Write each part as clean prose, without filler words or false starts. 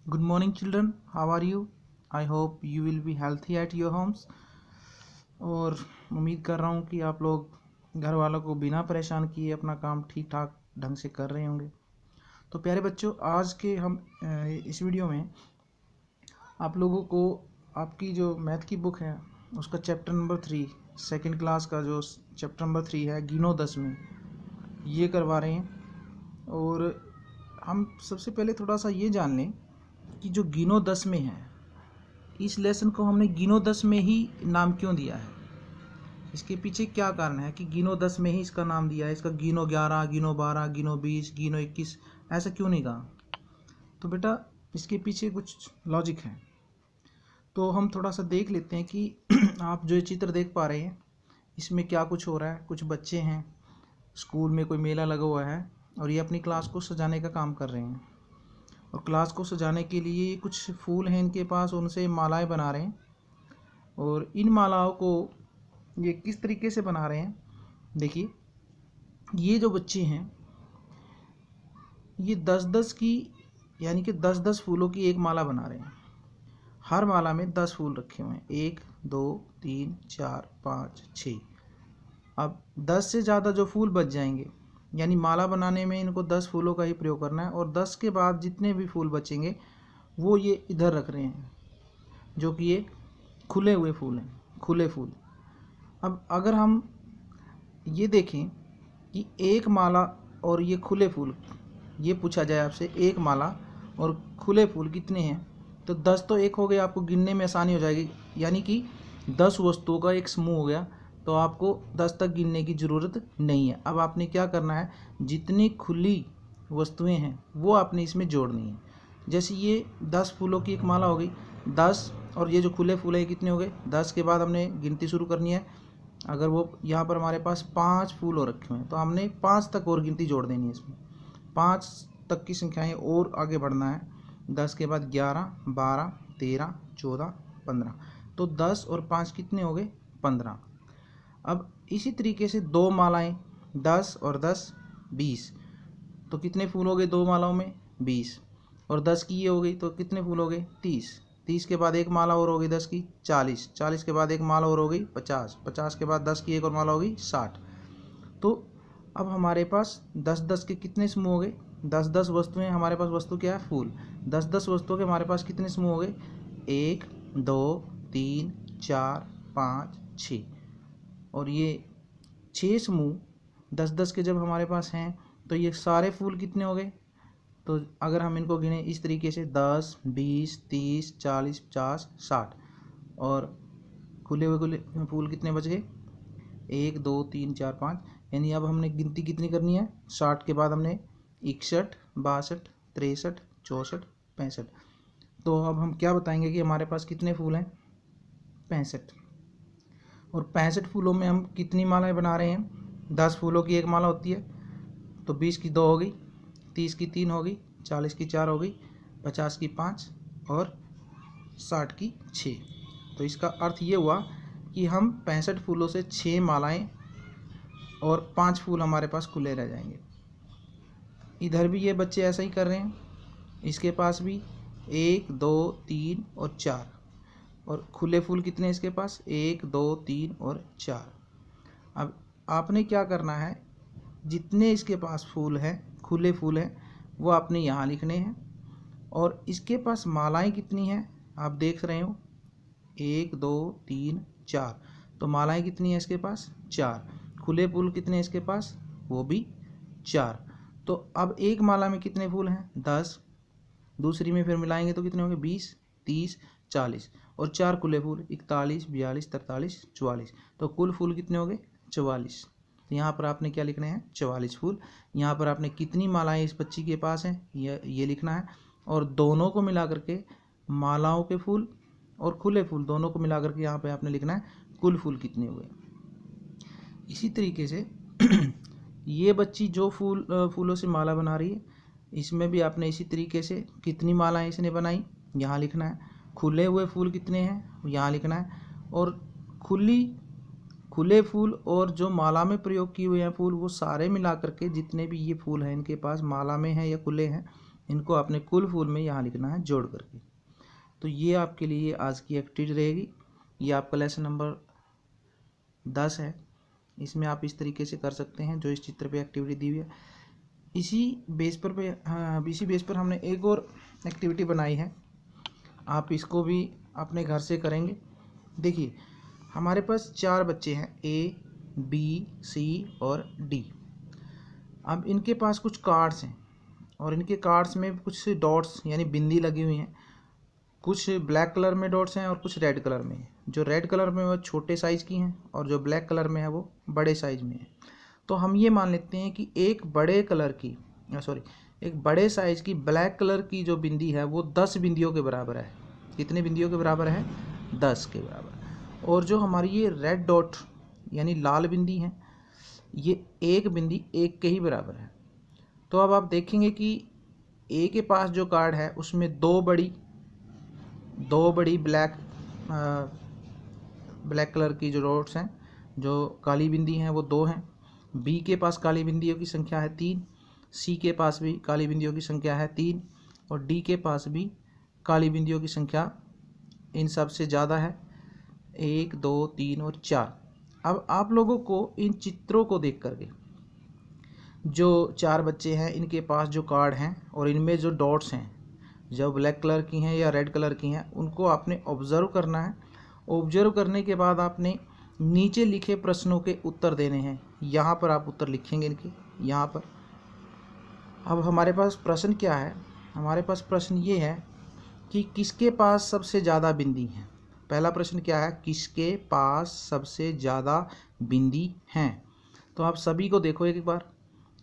Good morning children, how are you? I hope you will be healthy at your homes. और उम्मीद कर रहा हूँ कि आप लोग घर वालों को बिना परेशान किए अपना काम ठीक ठाक ढंग से कर रहे होंगे। तो प्यारे बच्चों, आज के हम इस वीडियो में आप लोगों को आपकी जो मैथ की बुक है उसका चैप्टर नंबर 3 सेकंड क्लास का जो चैप्टर नंबर 3 है गिनो 10 में ये करवा रहे हैं। और हम सबसे पहले थोड़ा सा ये जान लें कि जो गिनो 10 में है इस लेसन को हमने गिनो 10 में ही नाम क्यों दिया है। इसके पीछे क्या कारण है कि गिनो 10 में ही इसका नाम दिया है। इसका गिनो 11, गिनो 12, गिनो 20, गिनो 21 ऐसा क्यों नहीं कहा। तो बेटा इसके पीछे कुछ लॉजिक है। तो हम थोड़ा सा देख लेते हैं कि आप जो ये चित्र देख पा रहे हैं इसमें क्या कुछ हो रहा है। कुछ बच्चे हैं, स्कूल में कोई मेला लगा हुआ है और ये अपनी क्लास को सजाने का काम कर रहे हैं। और क्लास को सजाने के लिए कुछ फूल हैं इनके पास, उनसे मालाएं बना रहे हैं। और इन मालाओं को ये किस तरीके से बना रहे हैं, देखिए ये जो बच्चे हैं ये 10-10 की यानी कि 10-10 फूलों की एक माला बना रहे हैं। हर माला में 10 फूल रखे हुए हैं, 1 2 3 4 5 6। अब 10 से ज़्यादा जो फूल बच जाएंगे यानी माला बनाने में इनको 10 फूलों का ही प्रयोग करना है। और 10 के बाद जितने भी फूल बचेंगे वो ये इधर रख रहे हैं, जो कि ये खुले हुए फूल हैं, खुले फूल। अब अगर हम ये देखें कि एक माला और ये खुले फूल, ये पूछा जाए आपसे एक माला और खुले फूल कितने हैं, तो 10 तो एक हो गए, आपको गिनने में आसानी हो जाएगी। यानी कि 10 वस्तुओं का एक समूह हो गया, तो आपको 10 तक गिनने की ज़रूरत नहीं है। अब आपने क्या करना है, जितनी खुली वस्तुएं हैं वो आपने इसमें जोड़नी है। जैसे ये 10 फूलों की एक माला हो गई, 10 और ये जो खुले फूल है कितने हो गए, 10 के बाद हमने गिनती शुरू करनी है। अगर वो यहाँ पर हमारे पास 5 फूल और रखे हुए हैं तो हमने 5 तक और गिनती जोड़ देनी है। इसमें 5 तक की संख्याएँ और आगे बढ़ना है। 10 के बाद 11 12 13 14 15, तो 10 और 5 कितने हो गए, 15। अब इसी तरीके से दो मालाएं, 10 और 10 20, तो कितने फूल हो गए दो मालाओं में, 20। और 10 की ये हो गई तो कितने फूल हो गए, 30। 30 के बाद एक माला और हो गई 10 की, 40। 40 के बाद एक माला और हो गई 50। 50 के बाद 10 की एक और माला हो गई 60। तो अब हमारे पास 10-10 के कितने समूह हो गए, 10-10 वस्तुएं, हमारे पास वस्तु क्या है, फूल। 10-10 वस्तुओं के हमारे पास कितने समूह हो गए, 1 2 3 4 5 6। और ये 6 समूह 10-10 के जब हमारे पास हैं तो ये सारे फूल कितने हो गए। तो अगर हम इनको गिने इस तरीके से 10 20 30 40 50 60, और खुले हुए फूल कितने बच गए, 1 2 3 4 5। यानी अब हमने गिनती कितनी करनी है, 60 के बाद हमने 61 62 63 64 65। तो अब हम क्या बताएंगे कि हमारे पास कितने फूल हैं, 65। और 65 फूलों में हम कितनी मालाएं बना रहे हैं, 10 फूलों की एक माला होती है, तो 20 की 2 हो गई, 30 की 3 हो गई, 40 की 4 हो गई, 50 की 5 और 60 की 6। तो इसका अर्थ ये हुआ कि हम 65 फूलों से 6 मालाएं और 5 फूल हमारे पास खुले रह जाएंगे। इधर भी ये बच्चे ऐसा ही कर रहे हैं, इसके पास भी 1 2 3 और 4, और खुले फूल कितने इसके पास, 1 2 3 और 4। अब आपने क्या करना है, जितने इसके पास फूल हैं, खुले फूल हैं, वो आपने यहाँ लिखने हैं। और इसके पास मालाएं कितनी हैं आप देख रहे हो, 1 2 3 4, तो मालाएं कितनी हैं इसके पास, 4। खुले फूल कितने इसके पास, वो भी 4। तो अब एक माला में कितने फूल हैं, 10। दूसरी में फिर मिलाएंगे तो कितने होंगे, 20 30 40, और 4 खुले फूल 41 42 43 44। तो कुल फूल कितने हो गए, 44। तो यहाँ पर आपने क्या लिखना है, 44 फूल। यहाँ पर आपने कितनी मालाएं इस बच्ची के पास हैं ये लिखना है। और दोनों को मिला करके, मालाओं के फूल और खुले फूल दोनों को मिला करके यहाँ पे आपने लिखना है कुल फूल कितने हुए। इसी तरीके से ये बच्ची जो फूलों से माला बना रही है, इसमें भी आपने इसी तरीके से कितनी मालाएं इसने बनाई यहाँ लिखना है। खुले हुए फूल कितने हैं यहाँ लिखना है। और खुले फूल और जो माला में प्रयोग किए हुए हैं फूल, वो सारे मिला करके जितने भी ये फूल हैं इनके पास माला में हैं या खुले हैं, इनको अपने कुल फूल में यहाँ लिखना है जोड़ करके। तो ये आपके लिए आज की एक्टिविटी रहेगी। ये आपका लेसन नंबर 10 है। इसमें आप इस तरीके से कर सकते हैं जो इस चित्र पे एक्टिविटी दी हुई है। इसी बेस पर हमने एक और एक्टिविटी बनाई है, आप इसको भी अपने घर से करेंगे। देखिए हमारे पास 4 बच्चे हैं, ए, बी, सी और डी। अब इनके पास कुछ कार्ड्स हैं और इनके कार्ड्स में कुछ डॉट्स यानी बिंदी लगी हुई हैं। कुछ ब्लैक कलर में डॉट्स हैं और कुछ रेड कलर में हैं। जो रेड कलर में वो छोटे साइज़ की हैं और जो ब्लैक कलर में है वो बड़े साइज़ में है। तो हम ये मान लेते हैं कि एक बड़े साइज़ की ब्लैक कलर की जो बिंदी है वो 10 बिंदियों के बराबर है। कितने बिंदियों के बराबर है? 10 के बराबर। और जो हमारी ये रेड डॉट यानी लाल बिंदी है, ये एक बिंदी 1 के ही बराबर है। तो अब आप देखेंगे कि ए के पास जो कार्ड है उसमें दो बड़ी ब्लैक कलर की जो डॉट्स हैं, जो काली बिंदी हैं वो 2 हैं। बी के पास काली बिंदियों की संख्या है 3, सी के पास भी काली बिंदियों की संख्या है 3 और डी के पास भी काली बिंदियों की संख्या इन सब से ज़्यादा है, 1, 2, 3 और 4। अब आप लोगों को इन चित्रों को देख करके जो 4 बच्चे हैं इनके पास जो कार्ड हैं और इनमें जो डॉट्स हैं, जो ब्लैक कलर की हैं या रेड कलर की हैं, उनको आपने ऑब्ज़र्व करना है। ऑब्ज़र्व करने के बाद आपने नीचे लिखे प्रश्नों के उत्तर देने हैं। यहाँ पर आप उत्तर लिखेंगे इनके, यहाँ पर। अब हमारे पास प्रश्न क्या है? हमारे पास प्रश्न ये है कि किसके पास सबसे ज़्यादा बिंदी हैं। पहला प्रश्न क्या है? किसके पास सबसे ज़्यादा बिंदी हैं। तो आप सभी को देखो एक बार,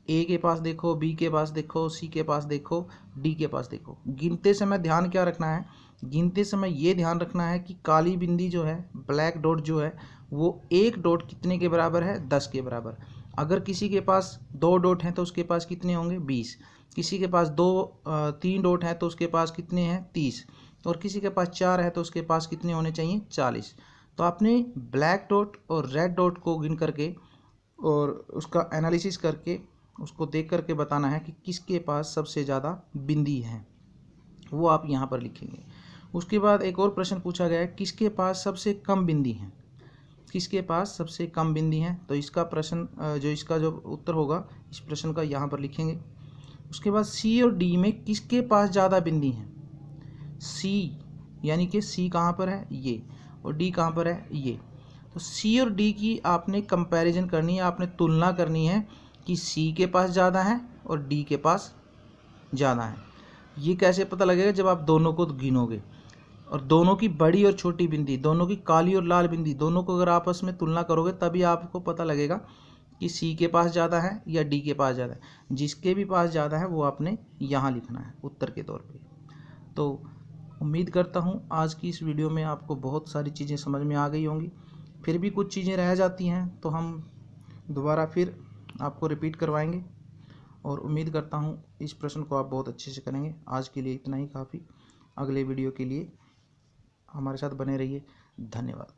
ए के पास देखो, बी के पास देखो, सी के पास देखो, डी के पास देखो। गिनते समय ध्यान क्या रखना है? गिनते समय ये ध्यान रखना है कि काली बिंदी जो है, ब्लैक डॉट जो है, वो एक डॉट कितने के बराबर है? 10 के बराबर। अगर किसी के पास 2 डॉट हैं तो उसके पास कितने होंगे? 20। किसी के पास 3 डॉट हैं तो उसके पास कितने हैं? 30। और किसी के पास 4 है तो उसके पास कितने होने चाहिए? 40। तो आपने ब्लैक डॉट और रेड डॉट को गिन करके और उसका एनालिसिस करके उसको देख करके बताना है कि किसके पास सबसे ज़्यादा बिंदी है, वो आप यहाँ पर लिखेंगे। उसके बाद एक और प्रश्न पूछा गया है, किसके पास सबसे कम बिंदी हैं। किसके पास सबसे कम बिंदी हैं, तो इसका प्रश्न इसका जो उत्तर होगा इस प्रश्न का यहाँ पर लिखेंगे। उसके बाद सी और डी में किसके पास ज़्यादा बिंदी हैं। सी यानी कि सी कहाँ पर है? ये। और डी कहाँ पर है? ये। तो सी और डी की आपने कंपैरिजन करनी है, आपने तुलना करनी है कि सी के पास ज़्यादा है और डी के पास ज़्यादा है। ये कैसे पता लगेगा? जब आप दोनों को गिनोगे और दोनों की बड़ी और छोटी बिंदी, दोनों की काली और लाल बिंदी, दोनों को अगर आपस में तुलना करोगे तभी आपको पता लगेगा कि सी के पास ज़्यादा है या डी के पास ज़्यादा है। जिसके भी पास ज़्यादा है वो आपने यहाँ लिखना है उत्तर के तौर पे। तो उम्मीद करता हूँ आज की इस वीडियो में आपको बहुत सारी चीज़ें समझ में आ गई होंगी। फिर भी कुछ चीज़ें रह जाती हैं तो हम दोबारा फिर आपको रिपीट करवाएंगे और उम्मीद करता हूँ इस प्रश्न को आप बहुत अच्छे से करेंगे। आज के लिए इतना ही काफ़ी। अगले वीडियो के लिए हमारे साथ बने रहिए। धन्यवाद।